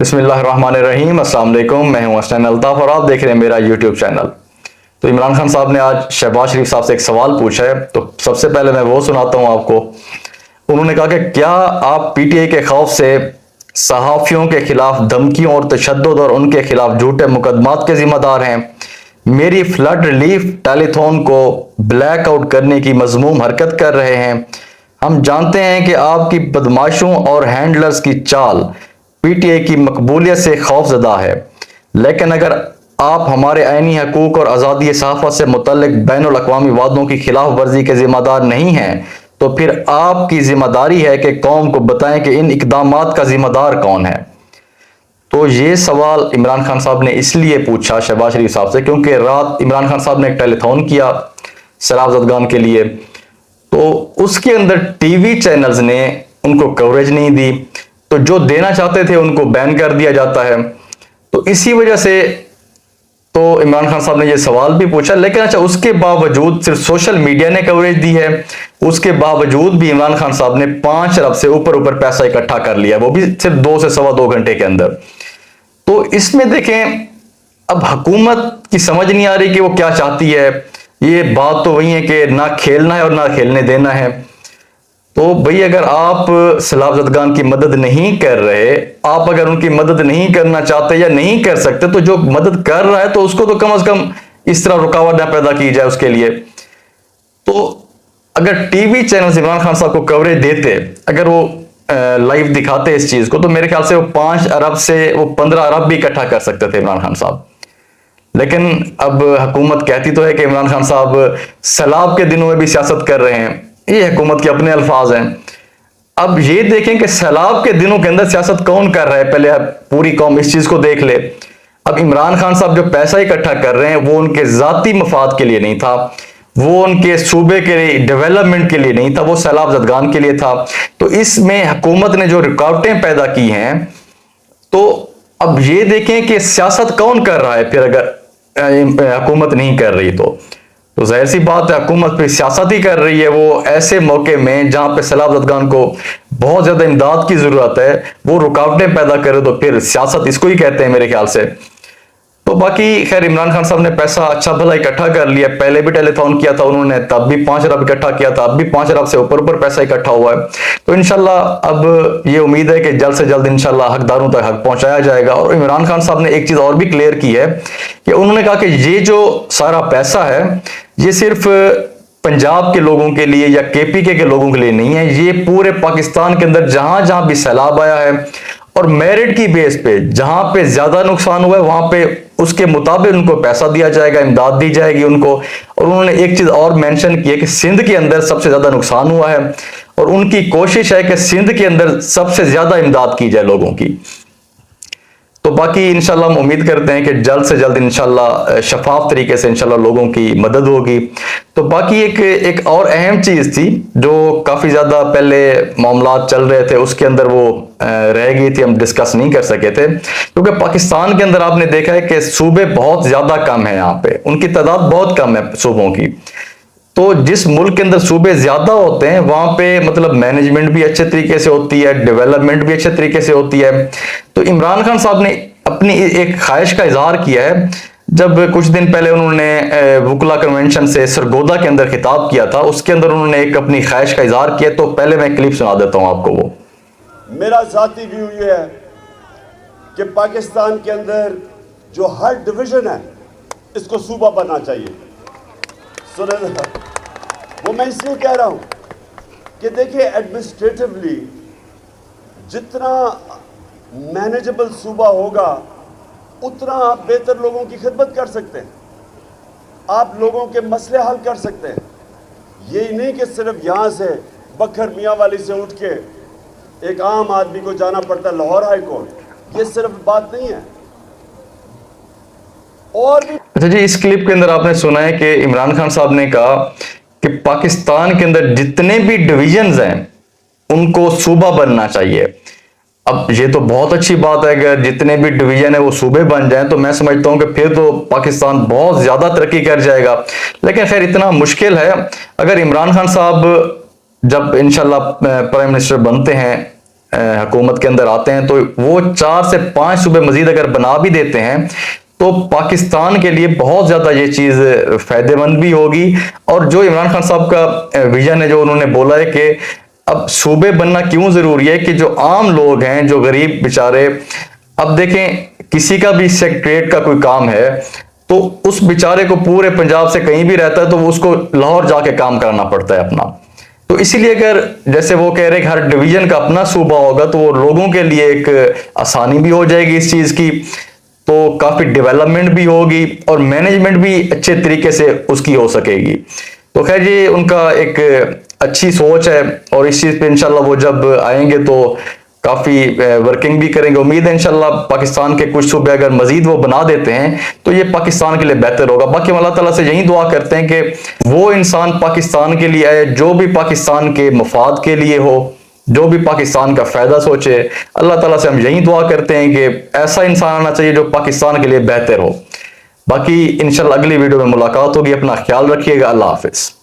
بسم اللہ الرحمن الرحیم۔ السلام علیکم، میں ہوں حسین الطاف اور آپ دیکھ رہے ہیں میرا یوٹیوب چینل۔ تو عمران خان صاحب نے آج شہباز شریف صاحب سے ایک سوال پوچھا ہے، تو سب سے پہلے میں وہ سناتا ہوں آپ کو۔ انہوں نے کہا کہ کیا آپ پی ٹی آئی کے خوف سے صحافیوں کے خلاف دھمکیوں اور تشدد اور ان کے خلاف جھوٹے مقدمات کے ذمہ دار ہیں؟ میری فلڈ ریلیف ٹیلی تھون کو بلیک آؤٹ کرنے کی مذموم حرکت کر رہے ہیں۔ ہم جانتے ہیں کہ آپ کی بدماشوں اور ہینڈلرز کی چال پی ٹی آئی کی مقبولیت سے خوف زدہ ہے، لیکن اگر آپ ہمارے آئینی حقوق اور آزادی صحافت سے متعلق بین الاقوامی وعدوں کی خلاف ورزی کے ذمہ دار نہیں ہیں تو پھر آپ کی ذمہ داری ہے کہ قوم کو بتائیں کہ ان اقدامات کا ذمہ دار کون ہے۔ تو یہ سوال عمران خان صاحب نے اس لیے پوچھا شہباز شریف صاحب سے کیونکہ رات عمران خان صاحب نے ایک ٹیلی تھون کیا سیلاب زدگان کے لیے، تو اس کے اندر ٹی وی چینلز نے ان کو کوریج نہیں دی، تو جو دینا چاہتے تھے ان کو بین کر دیا جاتا ہے۔ تو اسی وجہ سے تو عمران خان صاحب نے یہ سوال بھی پوچھا، لیکن اچھا اس کے باوجود صرف سوشل میڈیا نے کوریج دی ہے، اس کے باوجود بھی عمران خان صاحب نے 5 ارب سے اوپر پیسہ اکٹھا کر لیا، وہ بھی صرف 2 سے سوا 2 گھنٹے کے اندر۔ تو اس میں دیکھیں اب حکومت کی سمجھ نہیں آ رہی کہ وہ کیا چاہتی ہے۔ یہ بات تو وہی ہے کہ نہ کھیلنا ہے اور نہ کھیلنے دینا ہے۔ تو بھئی اگر آپ سیلاب زدگان کی مدد نہیں کر رہے، آپ اگر ان کی مدد نہیں کرنا چاہتے یا نہیں کر سکتے، تو جو مدد کر رہا ہے تو اس کو تو کم از کم اس طرح رکاوٹ نہ پیدا کی جائے اس کے لیے۔ تو اگر T V channel Imran Khan صاحب کو کوریج دیتے، اگر وہ لائیو دکھاتے اس چیز کو، تو میرے خیال سے وہ 5 ارب سے وہ 15 ارب بھی اکٹھا کر سکتے تھے عمران خان صاحب۔ لیکن اب حکومت کہتی تو ہے کہ عمران خان صاحب سیلاب کے دنوں میں بھی سیاست کر رہے ہیں، یہ حکومت کے اپنے الفاظ ہیں۔ اب یہ دیکھیں کہ سیلاب کے دنوں کے اندر سیاست کون کر رہا ہے، پہلے پوری قوم اس چیز کو دیکھ لے۔ اب عمران خان صاحب جو پیسہ اکٹھا کر رہے ہیں وہ ان کے ذاتی مفاد کے لیے نہیں تھا، وہ ان کے صوبے کے ڈیولپمنٹ کے لیے نہیں تھا، وہ سیلاب زدگان کے لیے تھا۔ تو اس میں حکومت نے جو رکاوٹیں پیدا کی ہیں، تو اب یہ دیکھیں کہ سیاست کون کر رہا ہے پھر اگر حکومت نہیں کر رہی تو ظاہر سی بات ہے حکومت پہ سیاست ہی کر رہی ہے۔ وہ ایسے موقع میں جہاں پہ سیلاب زدگان کو بہت زیادہ امداد کی ضرورت ہے وہ رکاوٹیں پیدا کرے، تو پھر سیاست اس کو ہی کہتے ہیں میرے خیال سے۔ تو باقی خیر عمران خان صاحب نے پیسہ اچھا بھلا اکٹھا کر لیا، پہلے بھی ٹیلی تھون کیا تھا انہوں نے، تب بھی 5 ارب اکٹھا کیا تھا، اب بھی 5 ارب سے اوپر پیسہ اکٹھا ہوا ہے۔ تو انشاءاللہ اب یہ امید ہے کہ جلد سے جلد انشاءاللہ حقداروں تک حق پہنچایا جائے گا۔ اور عمران خان صاحب نے ایک چیز اور بھی کلیئر کی ہے کہ انہوں نے کہا کہ یہ جو سارا پیسہ ہے یہ صرف پنجاب کے لوگوں کے لیے یا کے پی کے لوگوں کے لیے نہیں ہے، یہ پورے پاکستان کے اندر جہاں جہاں بھی سیلاب آیا ہے اور میرٹ کی بیس پہ جہاں پہ زیادہ نقصان ہوا ہے وہاں پہ اس کے مطابق ان کو پیسہ دیا جائے گا، امداد دی جائے گی ان کو۔ اور انہوں نے ایک چیز اور مینشن کی ہے کہ سندھ کے اندر سب سے زیادہ نقصان ہوا ہے اور ان کی کوشش ہے کہ سندھ کے اندر سب سے زیادہ امداد کی جائے لوگوں کی۔ تو باقی انشاءاللہ ہم امید کرتے ہیں کہ جلد سے جلد انشاءاللہ شفاف طریقے سے انشاءاللہ لوگوں کی مدد ہوگی۔ تو باقی ایک اور اہم چیز تھی جو کافی زیادہ پہلے معاملات چل رہے تھے، اس کے اندر وہ رہ گئی تھی، ہم ڈسکس نہیں کر سکے تھے، کیونکہ پاکستان کے اندر آپ نے دیکھا ہے کہ صوبے بہت زیادہ کم ہیں، یہاں پہ ان کی تعداد بہت کم ہے صوبوں کی۔ تو جس ملک کے اندر صوبے زیادہ ہوتے ہیں وہاں پہ مطلب مینجمنٹ بھی اچھے طریقے سے ہوتی ہے، ڈیولپمنٹ بھی اچھے طریقے سے ہوتی ہے۔ تو عمران خان صاحب نے اپنی ایک خواہش کا اظہار کیا ہے جب کچھ دن پہلے انہوں نے وکلا کنونشن سے سرگودا کے اندر خطاب کیا تھا، اس کے اندر انہوں نے ایک اپنی خواہش کا اظہار کیا۔ تو پہلے میں کلپ سنا دیتا ہوں آپ کو۔ وہ میرا ذاتی ویو یہ ہے کہ پاکستان کے اندر جو ہر ڈویژن ہے اس کو صوبہ بننا چاہیے۔ وہ میں اس لیے کہہ رہا ہوں کہ دیکھیں ایڈمنسٹریٹولی جتنا مینیجبل صوبہ ہوگا اتنا آپ بہتر لوگوں کی خدمت کر سکتے ہیں، آپ لوگوں کے مسئلے حل کر سکتے ہیں۔ یہی نہیں کہ صرف یہاں سے بکھر میاں والی سے اٹھ کے ایک عام آدمی کو جانا پڑتا ہے لاہور ہائی کورٹ، یہ صرف بات نہیں ہے۔ اور بھی اچھا جی، اس کلپ کے اندر آپ نے سنا ہے کہ عمران خان صاحب نے کہا کہ پاکستان کے اندر جتنے بھی ڈویژنز ہیں ان کو صوبہ بننا چاہیے۔ اب یہ تو بہت اچھی بات ہے کہ جتنے بھی ڈویژن ہیں وہ صوبے بن جائیں، تو میں سمجھتا ہوں کہ پھر تو پاکستان بہت زیادہ ترقی کر جائے گا۔ لیکن خیر اتنا مشکل ہے، اگر عمران خان صاحب جب انشاءاللہ پرائم منسٹر بنتے ہیں حکومت کے اندر آتے ہیں تو وہ 4 سے 5 صوبے مزید اگر بنا بھی دیتے ہیں تو پاکستان کے لیے بہت زیادہ یہ چیز فائدہ مند بھی ہوگی. اور جو عمران خان صاحب کا ویژن ہے جو انہوں نے بولا ہے کہ اب صوبے بننا کیوں ضروری ہے کہ جو عام لوگ ہیں جو غریب بیچارے، اب دیکھیں کسی کا بھی سیکریٹریٹ کا کوئی کام ہے تو اس بیچارے کو پورے پنجاب سے کہیں بھی رہتا ہے تو اس کو لاہور جا کے کام کرنا پڑتا ہے اپنا. تو اسی لیے اگر جیسے وہ کہہ رہے ہیں کہ ہر ڈویژن کا اپنا صوبہ ہوگا تو وہ لوگوں کے لیے ایک آسانی بھی ہو جائے گی اس چیز کی، تو کافی ڈیولپمنٹ بھی ہوگی اور مینجمنٹ بھی اچھے طریقے سے اس کی ہو سکے گی. تو خیر یہ ان کا ایک اچھی سوچ ہے اور اس چیز پہ انشاءاللہ وہ جب آئیں گے تو کافی ورکنگ بھی کریں گے. امید ہے انشاءاللہ پاکستان کے کچھ صوبے اگر مزید وہ بنا دیتے ہیں تو یہ پاکستان کے لیے بہتر ہوگا. باقی ہم اللہ تعالیٰ سے یہی دعا کرتے ہیں کہ وہ انسان پاکستان کے لیے آئے جو بھی پاکستان کے مفاد کے لیے ہو، جو بھی پاکستان کا فائدہ سوچے. اللہ تعالیٰ سے ہم یہی دعا کرتے ہیں کہ ایسا انسان آنا چاہیے جو پاکستان کے لیے بہتر ہو. باقی انشاءاللہ اگلی ویڈیو میں ملاقات ہوگی. اپنا خیال رکھیے گا. اللہ حافظ.